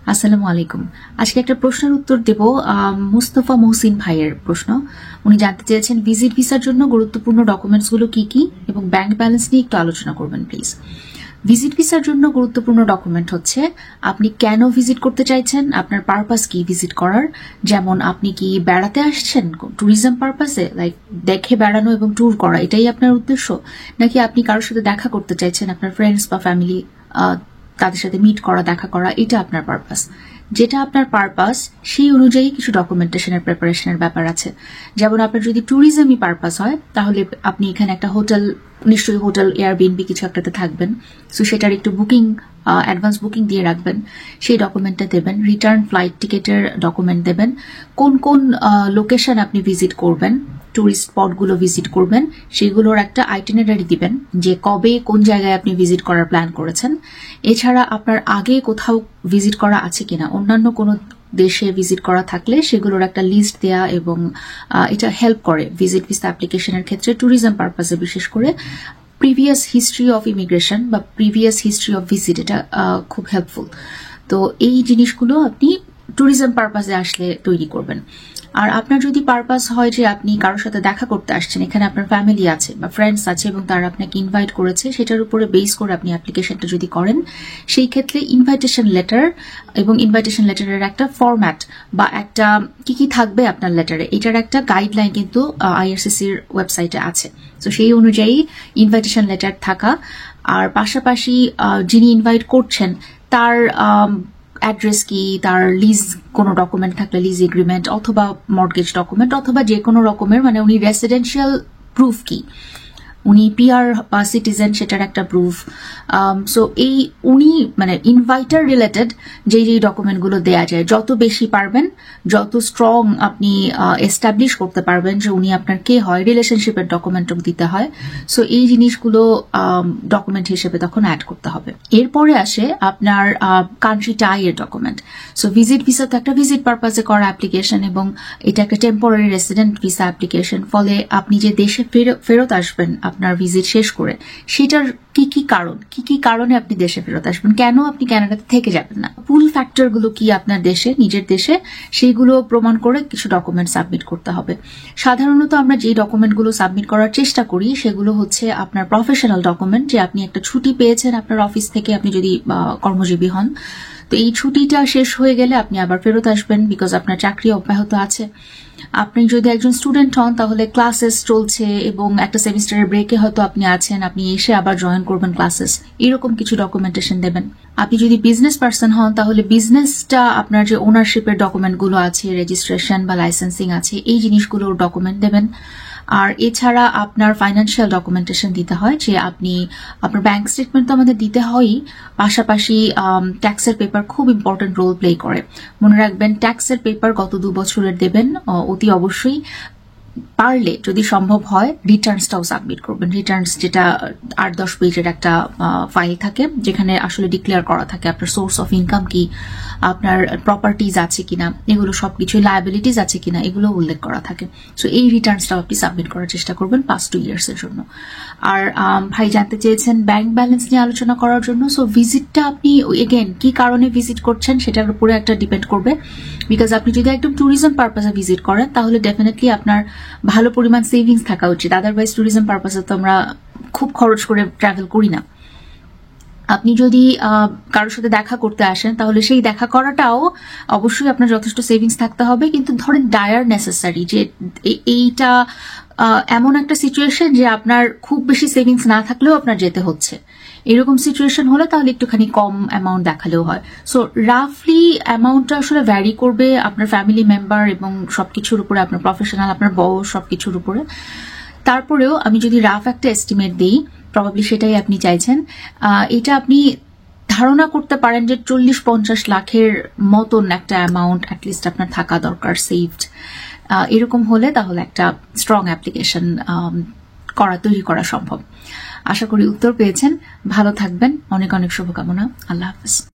আসসালামু আলাইকুম। আজকে একটা প্রশ্নের উত্তর দেব মুস্তফা মহসিন ভাইয়ের প্রশ্ন। উনি জানতে চেয়েছেন ভিজিট ভিসার জন্য গুরুত্বপূর্ণ ডকুমেন্টসগুলো কি কি এবং ব্যাংক ব্যালেন্স নিয়ে একটু আলোচনা করবেন প্লিজ। ভিজিট ভিসার জন্য গুরুত্বপূর্ণ ডকুমেন্ট হচ্ছে আপনি কেন ভিজিট করতে চাইছেন, আপনার পারপাস কি ভিজিট করার। যেমন আপনি কি বেড়াতে আসছেন ট্যুরিজম পারপাসে, লাইক দেখে বেড়ানো এবং ট্যুর করা, এটাই আপনার উদ্দেশ্য, নাকি আপনি কারোর সাথে দেখা করতে চাইছেন, আপনার ফ্রেন্ডস বা ফ্যামিলি তাদের সাথে মিট করা, দেখা করা, এটা আপনার পারপাস। যেটা আপনার পারপাস সেই অনুযায়ী কিছু ডকুমেন্টেশনের প্রিপারেশনের ব্যাপার আছে। যেমন আপনার যদি ট্যুরিজমই পারপাস হয় তাহলে আপনি এখানে একটা হোটেল, নিশ্চয়ই হোটেল এয়ারবিএনবি কিছু একটাতে থাকবেন, সো সেটার একটু বুকিং, অ্যাডভান্স বুকিং দিয়ে রাখবেন, সেই ডকুমেন্টটা দেবেন। রিটার্ন ফ্লাইট টিকেটের ডকুমেন্ট দেবেন। কোন কোন লোকেশন আপনি ভিজিট করবেন, টুরিস্ট স্পটগুলো ভিজিট করবেন, সেগুলোর একটা আইটিনারি দিবেন যে কবে কোন জায়গায় আপনি ভিজিট করার প্ল্যান করেছেন। এছাড়া আপনার আগে কোথাও ভিজিট করা আছে কিনা, অন্যান্য কোনো দেশে ভিজিট করা থাকলে সেগুলোর একটা লিস্ট দেয়া, এবং এটা হেল্প করে ভিজিট ভিসা অ্যাপ্লিকেশনের ক্ষেত্রে ট্যুরিজম পারপাসে বিশেষ করে। প্রিভিয়াস হিস্ট্রি অফ ইমিগ্রেশন বা প্রিভিয়াস হিস্ট্রি অফ ভিজিট, এটা খুব হেল্পফুল। তো এই জিনিসগুলো আপনি ট্যুরিজম পারপাসে আসলে তৈরি করবেন। আর আপনার যদি পারপাস হয় যে আপনি কারোর সাথে দেখা করতে আসছেন, এখানে আপনার ফ্যামিলি আছে বা ফ্রেন্ডস আছে এবং তারা আপনাকে ইনভাইট করেছে, সেটার উপরে বেস করে আপনি অ্যাপ্লিকেশনটা যদি করেন, সেই ক্ষেত্রে ইনভাইটেশন লেটার এবং ইনভাইটেশন লেটারের একটা ফরম্যাট বা একটা কি কি থাকবে আপনার লেটারে, এটার একটা গাইডলাইন কিন্তু আইআরসিসির ওয়েবসাইটে আছে। তো সেই অনুযায়ী ইনভাইটেশন লেটার থাকা, আর পাশাপাশি যিনি ইনভাইট করছেন তার অ্যাড্রেস কি, তার লিজ কোনো ডকুমেন্ট থাকলে লিজ এগ্রিমেন্ট অথবা মর্টগেজ ডকুমেন্ট অথবা যে কোনো রকমের, মানে উনি রেসিডেন্সিয়াল প্রুফ কি, উনি পিআর বা সিটিজেন, সেটার একটা প্রুফ। সো এই উনি মানে ইনভাইটার রিলেটেড যেই ডকুমেন্টগুলো দেয়া যায়, যত বেশি পারবেন, যত স্ট্রং আপনি এস্টাবলিশ করতে পারবেন যে উনি আপনার কে হয়, রিলেশনশিপের ডকুমেন্টও দিতে হয়। সো এই জিনিসগুলো ডকুমেন্ট হিসেবে তখন অ্যাড করতে হবে। এরপরে আসে আপনার কান্ট্রি টাই এর ডকুমেন্ট। সো ভিজিট ভিসা তো একটা ভিজিট পারপাসে করা অ্যাপ্লিকেশন এবং এটা একটা টেম্পোরারি রেসিডেন্ট ভিসা অ্যাপ্লিকেশন। ফলে আপনি যে দেশে ফেরত আসবেন আপনার ভিজিট শেষ করে, সেটার কি কি কারণে আপনি দেশে ফেরত আসবেন, কেন আপনি কানাডাতে থেকে যাবেন না, পুল ফ্যাক্টরগুলো কি আপনার দেশে, নিজের দেশে, সেইগুলো প্রমাণ করে কিছু ডকুমেন্ট সাবমিট করতে হবে। সাধারণত আমরা যে ডকুমেন্টগুলো সাবমিট করার চেষ্টা করি সেগুলো হচ্ছে আপনার প্রফেশনাল ডকুমেন্ট, যে আপনি একটা ছুটি পেয়েছেন আপনার অফিস থেকে, আপনি যদি কর্মজীবী হন, তো এই ছুটিটা শেষ হয়ে গেলে আপনি আবার ফেরত আসবেন, বিকজ আপনার চাকরি অব্যাহত আছে। আপনি যদি একজন স্টুডেন্ট হন তাহলে ক্লাসেস চলছে এবং একটা সেমিস্টারের ব্রেকে হয়তো আপনি আছেন, আপনি এসে আবার জয়েন করবেন ক্লাসেস, এরকম কিছু ডকুমেন্টেশন দেবেন। আপনি যদি বিজনেস পার্সন হন তাহলে বিজনেসটা আপনার যে ওনারশিপের ডকুমেন্টগুলো আছে, রেজিস্ট্রেশন বা লাইসেন্সিং আছে, এই জিনিসগুলোর ডকুমেন্ট দেবেন। আর এছাড়া আপনার ফাইন্যান্সিয়াল ডকুমেন্টেশন দিতে হয়, যে আপনি আপনার ব্যাংক স্টেটমেন্ট তো আমাদের দিতে হয়ই, পাশাপাশি ট্যাক্সের পেপার খুব ইম্পর্টেন্ট রোল প্লে করে। মনে রাখবেন ট্যাক্সের পেপার গত 2 বছরের দেবেন অতি অবশ্যই। পারলে যদি সম্ভব হয় রিটার্নসটাও সাবমিট করবেন। রিটার্নস যেটা 8-10 পেজের একটা ফাইল থাকে, যেখানে আসলে ডিক্লেয়ার করা থাকে আপনার সোর্স অফ ইনকাম কি, আপনার প্রপার্টিজ আছে কিনা, এগুলো সবকিছু, লায়াবিলিটিস আছে কিনা, এগুলো উল্লেখ করা থাকে। সো এই রিটার্নসটাও আপনি সাবমিট করার চেষ্টা করবেন past 2 ইয়ার্সের জন্য। আর ভাই জানতে চেয়েছেন ব্যাংক ব্যালেন্স নিয়ে আলোচনা করার জন্য। সো ভিজিটটা আপনি এগেন কি কারণে ভিজিট করছেন সেটার উপরে একটা ডিপেন্ড করবে, বিকজ আপনি যদি একদম ট্যুরিজম পারপাসে ভিজিট করেন তাহলে ডেফিনেটলি আপনার ভালো পরিমাণ সেভিংস থাকা উচিত। আদারওয়াইজ ট্যুরিজম পারপাসে তো আমরা খুব খরচ করে ট্রাভেল করি না। আপনি যদি কারোর সাথে দেখা করতে আসেন তাহলে সেই দেখা করাটাও অবশ্যই আপনার যথেষ্ট সেভিংস থাকতে হবে, কিন্তু ধরেন ডায়ার নেসেসারি, যে এইটা এমন একটা সিচুয়েশন যে আপনার খুব বেশি সেভিংস না থাকলেও আপনার যেতে হচ্ছে, এরকম সিচুয়েশন হলে তাহলে একটুখানি কম অ্যামাউন্ট দেখালেও হয়। সো রাফলি অ্যামাউন্টটা আসলে ভ্যারি করবে আপনার ফ্যামিলি মেম্বার এবং সবকিছুর উপরে, আপনার প্রফেশনাল, আপনার বয়স, সবকিছুর উপরে। তারপরেও আমি যদি রাফ একটা এস্টিমেট দিই, প্রবাবলি সেটাই আপনি চাইছেন, এটা আপনি ধারণা করতে পারেন যে 40-50 লাখের মতন একটা অ্যামাউন্ট অ্যাটলিস্ট আপনার থাকা দরকার সেভড। এরকম হলে তাহলে একটা স্ট্রং অ্যাপ্লিকেশন তৈরি করা সম্ভব। আশা করি উত্তর পেয়েছেন। ভালো থাকবেন, অনেক অনেক শুভকামনা। আল্লাহ হাফেজ।